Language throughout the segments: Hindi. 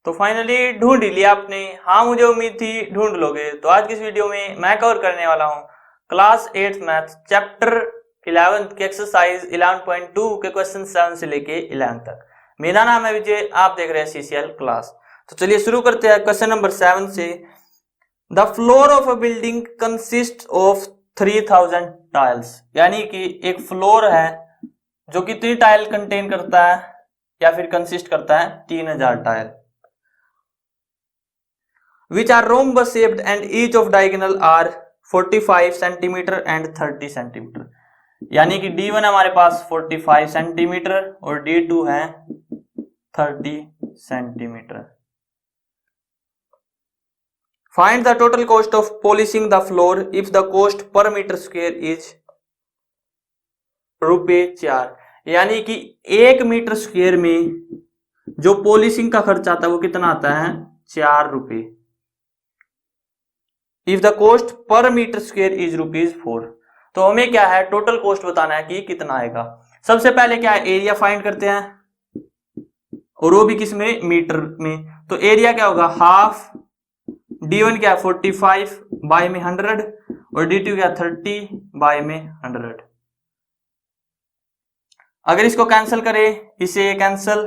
तो फाइनली ढूंढ ही लिया आपने। हाँ, मुझे उम्मीद थी ढूंढ लोगे। तो आज की इस वीडियो में मैं कवर करने वाला हूँ क्लास 8 मैथ चैप्टर 11 के एक्सरसाइज 11.2 के क्वेश्चन 7 से लेके 11 तक। मेरा नाम है विजय, आप देख रहे हैं सीसीएल क्लास। तो चलिए शुरू करते हैं क्वेश्चन नंबर 7 से। The floor of a building consist of 3000 tiles, यानी कि एक फ्लोर है जो कितनी टाइल कंटेन करता है या फिर कंसिस्ट करता है 3000 tile. which are rhombus shaped and each of diagonal are 45 centimetre and 30 centimetre, यानी कि D1 हमारे पास 45 सेंटीमीटर और D2 है 30 सेंटीमीटर। Find the total cost of polishing the floor if the cost per metre square is ₹4, यानी कि 1 मीटर स्क्वायर में जो पॉलिशिंग का खर्च आता है वो कितना आता है ₹4। If the cost per metre square is ₹4, तो हमें क्या है टोटल कॉस्ट बताना है कि कितना आएगा। सबसे पहले क्या है एरिया फाइंड करते हैं, और वो भी किस में, मीटर में। तो एरिया क्या होगा हाफ, D1 क्या है 45 बाय में 100 और D2 क्या 30 बाय में 100। अगर इसको कैंसिल करें, इसे कैंसिल,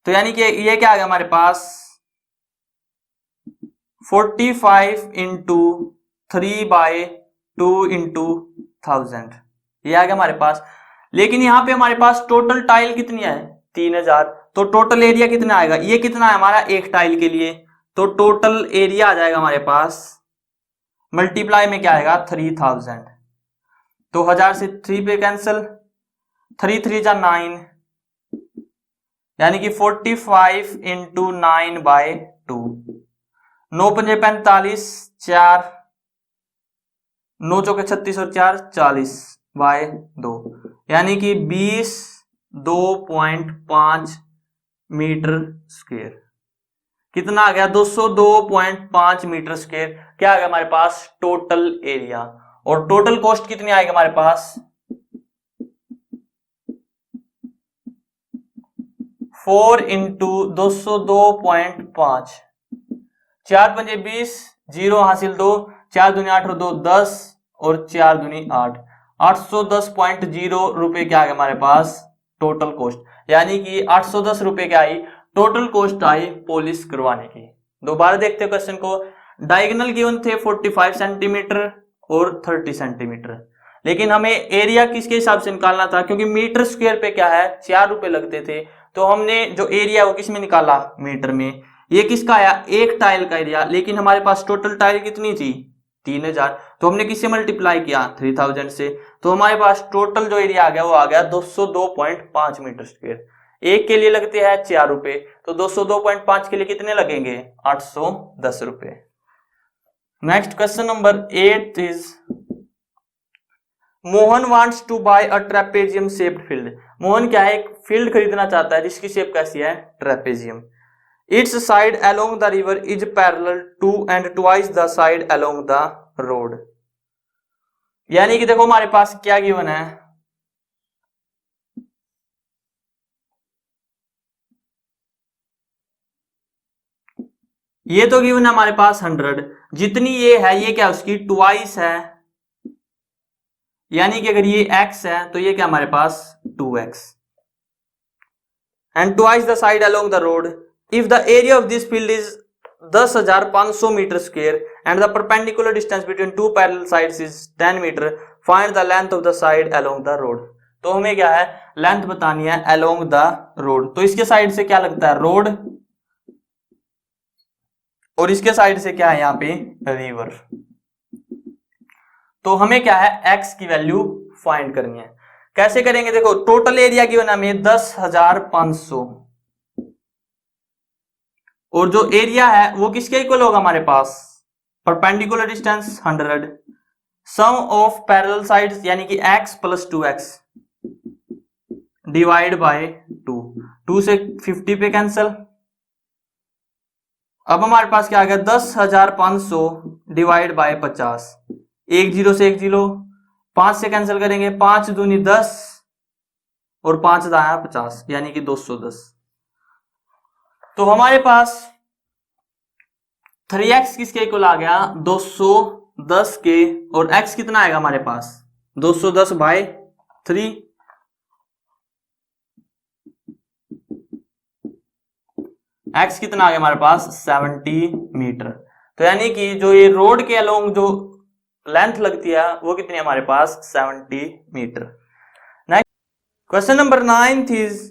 तो यानी कि ये क्या आ गया हमारे पास 45 इंटू 3 बाय 2 इंटू 1000, ये आ गया हमारे पास। लेकिन यहां पे हमारे पास टोटल टाइल कितनी है 3000, तो टोटल एरिया कितना आएगा, ये कितना है हमारा एक टाइल के लिए, तो टोटल एरिया आ जाएगा हमारे पास मल्टीप्लाई में क्या आएगा 3000। तो 1000 से 3 पे कैंसिल, 3 3 जा 9, यानी कि 45 इंटू 9 बाय 2, 9 पंजे 45, 4 9 चौके 36 और 4 40 बाय 2, यानी कि 22.5 मीटर स्क्वायर। कितना आ गया 202.5 मीटर स्क्वायर क्या आ गया हमारे पास टोटल एरिया। और टोटल कॉस्ट कितनी आएगी हमारे पास 4 इंटू 202.5, 4 पंजे 20, 0 हासिल 2, 4 दूनी 8 और 2 10 और 4 दूनी 8, 810.0 रुपए क्या आ गया हमारे पास टोटल कॉस्ट, यानी कि 810 रुपए क्या आई टोटल कॉस्ट आई पॉलिश करवाने की। दोबारा देखते हैं क्वेश्चन को। डायगोनल गिवन थे 45 सेंटीमीटर और 30 सेंटीमीटर, लेकिन हमें एरिया किसके हिसाब से निकालना था, क्योंकि मीटर स्क्वायर पे क्या है 4 रुपए लगते थे, तो हमने जो एरिया वो किस में निकाला मीटर में। ये किसका आया एक टाइल का एरिया, लेकिन हमारे पास टोटल टाइल कितनी थी 3000, तो हमने किससे मल्टीप्लाई किया 3000 से, तो हमारे पास टोटल जो एरिया आ गया वो आ गया 202.5 मीटर स्क्वायर। एक के लिए लगते हैं 4 रुपए, तो 202.5 के लिए कितने लगेंगे 810 रुपए। Next question number 8 is Mohan wants to buy a trapezium shaped field. Mohan क्या है एक फील्ड खरीदना चाहता है जिसकी शेप कैसी है trapezium. Its side along the river is parallel to and twice the side along the road, यानी कि देखो हमारे पास क्या गिवन है, ये तो गिवन है हमारे पास 100, जितनी ये है ये क्या उसकी ट्वाइस है, यानी कि अगर ये x है तो ये क्या हमारे पास 2x, and twice the side along the road. If the area of this field is 10,500 metre square and the perpendicular distance between two parallel sides is 10 metre, find the length of the side along the road. तो हमें क्या है लेंथ बतानी है अलोंग द रोड, तो इसके साइड से क्या लगता है रोड और इसके साइड से क्या है यहाँ पे रिवर। तो हमें क्या है x की वैल्यू फाइंड करनी है। कैसे करेंगे, देखो टोटल एरिया की बना में 10,500 और जो एरिया है वो किसके इक्वल होगा हमारे पास perpendicular distance 100, sum of parallel sides यानी कि x plus 2x divide by 2, 2 से 50 पे कैंसिल। अब हमारे पास क्या आ गया 10,500 डिवाइड बाय 50, 1 0 से 1 0, 5 से कैंसिल करेंगे, 5 दूनी 10 और 5 दाया 50, यानी कि 210। तो हमारे पास 3x किसके इक्वल आ गया 210 के, और x कितना आएगा हमारे पास 210 बाय 3, x कितना आ गया हमारे पास 70 मीटर। तो यानी कि जो ये रोड के अलोंग जो लेंथ लगती है वो कितनी है हमारे पास 70 metre. Next question number 9 is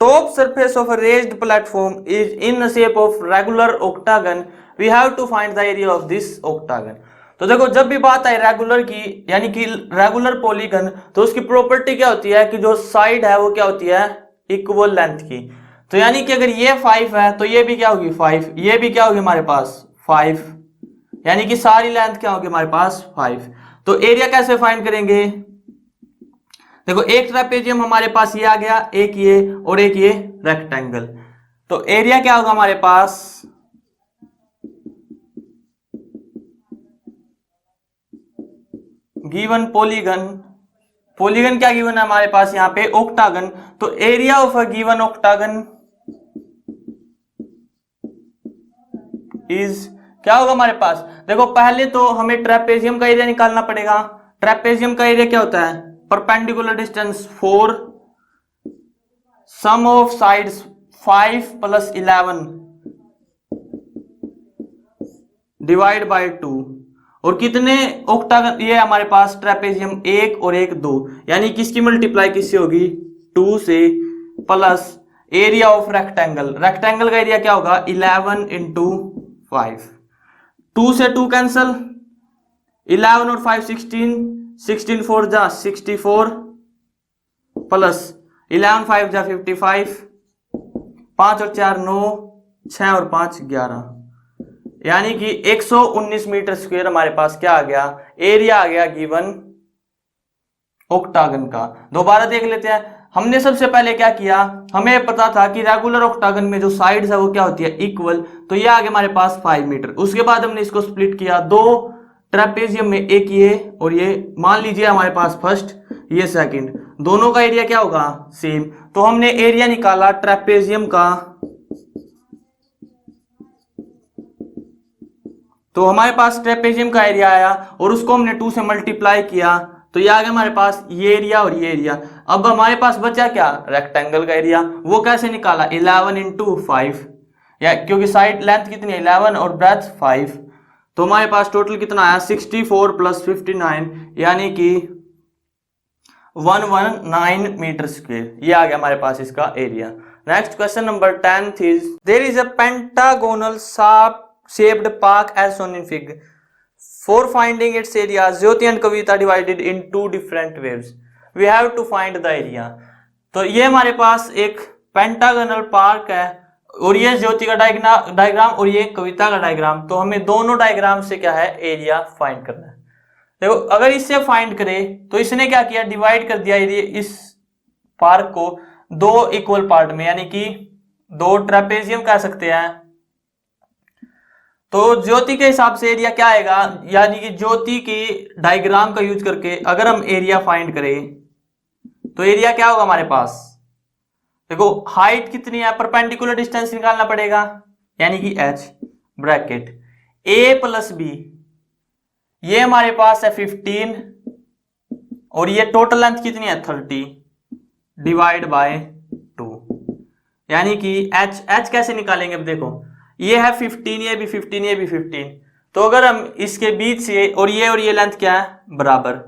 top surface of a raised platform is in the shape of regular octagon, we have to find the area of this octagon। तो देखो जब भी बात आई रेगुलर की यानी कि रेगुलर पॉलीगन, तो उसकी प्रॉपर्टी क्या होती है कि जो साइड है वो क्या होती है इक्वल लेंथ की। तो यानी कि अगर ये 5 है तो ये भी क्या होगी 5, ये भी क्या होगी हमारे पास 5, यानी कि सारी लेंथ क्या होगी हमारे पास 5। तो एरिया कैसे फाइंड करेंगे, देखो एक ट्रेपेजियम हमारे पास ये आ गया, एक ये और एक ये रेक्टेंगल। तो एरिया क्या होगा हमारे पास गिवन पॉलीगन, पॉलीगन क्या गिवन है हमारे पास यहाँ पे ऑक्टागन। तो area of a given octagon is क्या होगा हमारे पास, देखो पहले तो हमें ट्रेपेजियम का एरिया निकालना पड़ेगा। ट्रेपेजियम का एरिया क्या होता है perpendicular distance 4, sum of sides 5 + 11 divide by 2, और कितने ऑक्टागन ये हमारे पास ट्रेपेजियम 1 और 1 2, यानी किसकी मल्टीप्लाई किससे होगी 2 से, plus area of rectangle, rectangle का एरिया क्या होगा 11 × 5, 2 से 2 कैंसल, 11 और 5 16, 16 4 जा 64 प्लस 11 5 जा 55, 5 और 4 9, 6 और 5 11, यानी कि 119 मीटर स्क्वायर हमारे पास क्या आ गया एरिया आ गया गिवन ऑक्टागन का। दोबारा देख लेते हैं, हमने सबसे पहले क्या किया, हमें पता था कि रेगुलर ऑक्टागन में जो साइड्स है वो क्या होती है इक्वल, तो ये आ गया हमारे पास 5 मीटर। उसके बाद हमने इसको स्प्लिट किया दो ट्रेपेजियम में, एक ये और ये, मान लीजिए हमारे पास फर्स्ट ये सेकंड, दोनों का एरिया क्या होगा सेम। तो हमने एरिया निकाला ट्रेपेजियम का, तो हमारे पास ट्रेपेजियम का एरिया आया और उसको हमने 2 से मल्टीप्लाई किया, तो ये आ गया हमारे पास ये एरिया और ये एरिया। अब हमारे पास बचा क्या रेक्टेंगल का एरिया, वो कैसे निकाला 11 × 5, या क्योंकि साइड लेंथ कितनी है 11 और ब्रेथ 5, तो हमारे पास टोटल कितना आया 64 + 59, यानी कि 119 मीटर स्क्वायर, ये आ गया हमारे पास इसका area. Next question number 10 is there is a pentagonal sharp shaped park as shown in fig. For finding its area, Jyoti and Kavita divided in 2 different waves. We have to find the area. तो ये हमारे पास एक पेंटागोनल पार्क है और ये ज्योति का डायग्राम और ये कविता का डायग्राम, तो हमें दोनों डायग्राम से क्या है एरिया फाइंड करना है। देखो अगर इससे फाइंड करें तो इसने क्या किया डिवाइड कर दिया इस पार्क को 2 इक्वल पार्ट में, यानी कि 2 ट्रेपेजियम कह सकते हैं। तो ज्योति के हिसाब से एरिया क्या आएगा, यानी कि ज्योति के डायग्राम का यूज करके अगर हम एरिया फाइंड तो एरिया क्या होगा हमारे पास, देखो हाइट कितनी है परपेंडिकुलर डिस्टेंस निकालना पड़ेगा, यानी कि h ब्रैकेट a + b, ये हमारे पास है 15 और ये टोटल लेंथ कितनी है 30 डिवाइड बाय 2, यानी कि h कैसे निकालेंगे, अब देखो ये है 15, ये भी 15, ये भी 15, तो अगर हम इसके बीच से और ये लेंथ क्या है बराबर,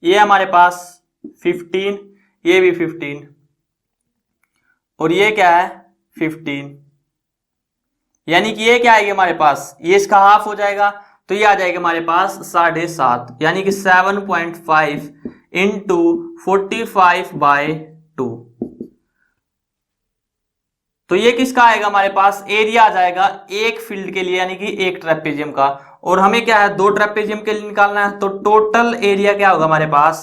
ये हमारे पास 15, ये भी 15 और ये क्या है 15, यानी कि ये क्या आएगी हमारे पास, ये इसका हाफ हो जाएगा, तो ये आ जाएगा हमारे पास 7.5, यानी कि 7.5 × 45/2, तो ये किसका आएगा हमारे पास एरिया आ जाएगा एक फील्ड के लिए, यानी कि एक ट्रेपेजियम का, और हमें क्या है 2 ट्रेपेजियम के लिए निकालना है, तो टोटल एरिया क्या होगा हमारे पास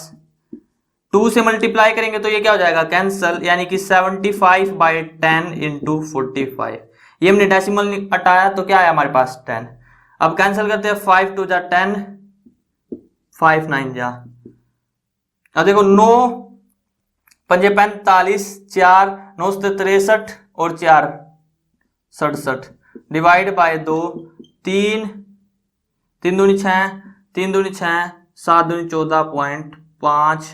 2 से मल्टीप्लाई करेंगे तो ये क्या हो जाएगा कैंसल, यानी कि 75/10 × 45, ये हमने डेसिमल हटाया तो क्या है हमारे पास 10। अब कैंसिल करते हैं 5 2 जा 10, 5 9 जा, अब देखो 9 5 45, 4 9 63 और 4 67 डिवाइड बाय 2, 3 3 दूनी 6, 3 दूनी 6, 7 दूनी 14.5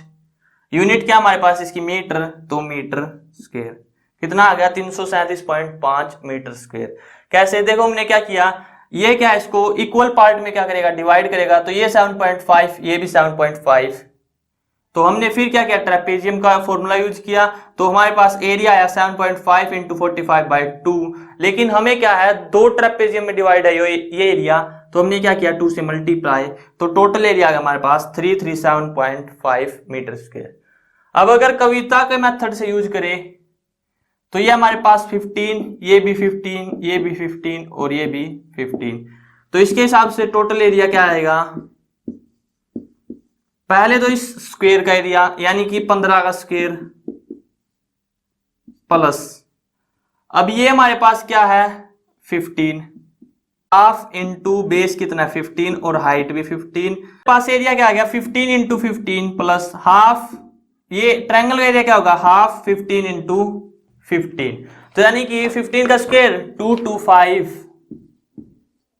यूनिट क्या हमारे पास इसकी मीटर, तो मीटर स्क्वायर कितना आ गया 337.5 मीटर स्क्वायर। कैसे, देखो हमने क्या किया, ये क्या इसको इक्वल पार्ट में क्या करेगा, डिवाइड करेगा, तो ये 7.5 ये भी 7.5, तो हमने फिर क्या किया, ट्रेपेजियम का फॉर्मूला यूज किया, तो हमारे पास एरिया आया 7.5 इंटू 45/2, लेकिन हमें क्या है, दो ट्रेपेजियम में डिवाइड है ये एरिया, तो हमने क्या किया 2 से मल्टीप्लाई, तो टोटल एरिया आ गया हमारे पास 337.5 मीटर स्क्वायर। अब अगर कविता के मेथड से यूज करें तो ये हमारे पास 15, ये भी 15, ये भी 15 और ये भी 15, तो इसके हिसाब से टोटल एरिया क्या आएगा, पहले तो इस स्क्वायर का एरिया यानी कि 15 का स्क्वायर प्लस, अब ये हमारे पास क्या है 15, हाफ इंटू बेस कितना है 15 और हाइट भी 15, पास एरिया क्या आ गया 15 इंटू 15 प्लस हाफ, ये ट्रायंगल का एरिया क्या होगा हाफ 15 इंटू 15, तो यानी कि 15 का स्क्वायर 225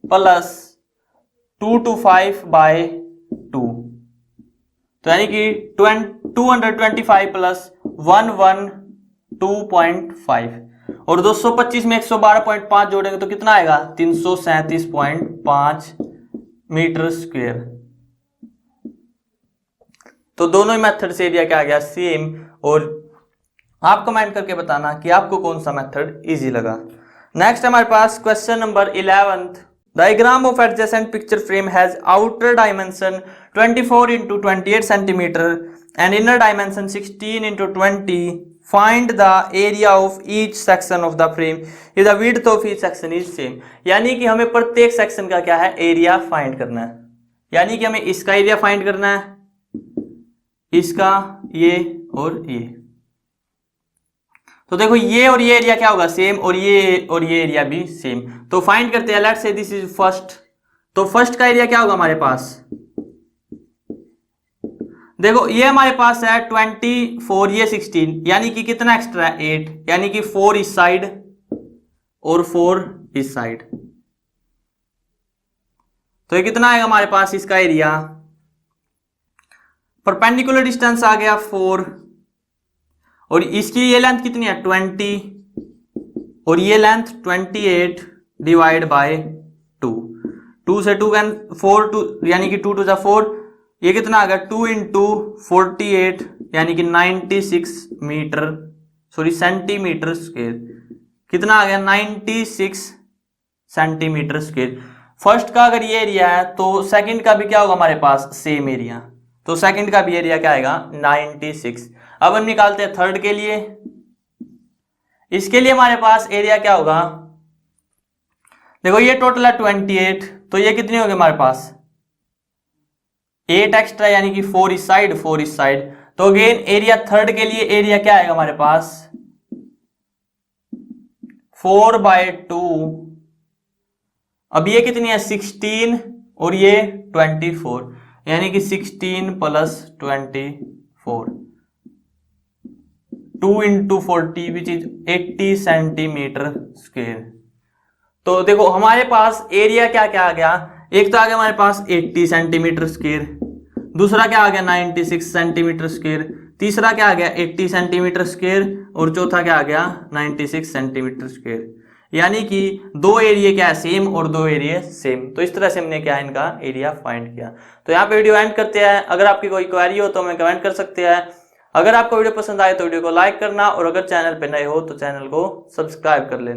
प्लस 225/2, तो यानी कि 225 प्लस 112.5 और 225 में 112.5 जोड़ेंगे तो कितना आएगा 337.5 मीटर स्क्वायर। तो दोनों ही मेथड से एरिया क्या आ गया सेम, और आप कमेंट करके बताना कि आपको कौन सा मेथड इजी लगा। नेक्स्ट हमारे पास question number 11th, diagram of adjacent picture frame has outer dimension 24 into 28 centimeter and inner dimension 16 into 20. Find the area of each section of the frame if the width of each section is same. यानी कि हमें प्रत्येक सेक्शन का क्या है एरिया फाइंड करना है, यानी कि हमें इसका एरिया फाइंड करना है, इसका, ये और ये, तो देखो ये और ये एरिया क्या होगा सेम, और ये एरिया भी सेम, तो फाइंड करते हैं। Let's say this is first, तो फर्स्ट का एरिया क्या होगा हमारे पास, देखो ये हमारे पास है 24, ये 16, यानी कि कितना एक्स्ट्रा है 8, यानी कि 4 इस साइड और 4 इस साइड, तो ये कितना आएगा हमारे पास इसका एरिया, परपेंडिकुलर डिस्टेंस आ गया 4 और इसकी ये लेंथ कितनी है 20 और ये लेंथ 28 डिवाइड बाय 2, 2 से 2 4 2 यानी कि 2 2 4, ये कितना आ गया 2 इंटू 48 यानी कि 96 मीटर सेंटीमीटर स्क्वायर, कितना आ गया 96 सेंटीमीटर स्क्वायर। फर्स्ट का अगर ये एरिया है तो सेकंड का भी क्या होगा हमारे पास सेम एरिया, तो सेकंड का भी एरिया क्या आएगा 96। अब हम निकालते हैं थर्ड के लिए, इसके लिए हमारे पास एरिया क्या होगा, देखो ये टोटल है 28, तो ये कितनी होगी हमारे पास 8 एक्स्ट्रा यानी कि 4 इस साइड 4 इस साइड, तो अगेन एरिया थर्ड के लिए एरिया क्या आएगा हमारे पास 4/2, अब ये कितनी है 16 और ये 24 यानी कि 16 plus 24, 2 into 40 which is 80 centimetre square. तो देखो हमारे पास एरिया क्या क्या आ गया, एक तो आ गया हमारे पास 80 सेंटीमीटर स्क्वायर, दूसरा क्या आ गया 96 सेंटीमीटर स्क्वायर, तीसरा क्या आ गया 80 सेंटीमीटर स्क्वायर और चौथा क्या आ गया 96 सेंटीमीटर स्क्वायर, यानी कि दो एरिया क्या है सेम और दो एरिया सेम। तो इस तरह से हमने क्या इनका एरिया फाइंड किया। तो यहाँ पे वीडियो एंड करते हैं। अगर आपकी कोई क्वेरी हो तो हमें कमेंट कर सकते हैं। अगर आपको वीडियो पसंद आए तो वीडियो को लाइक करना, और अगर चैनल पे नए हो तो चैनल को सब्सक्राइब कर लेना।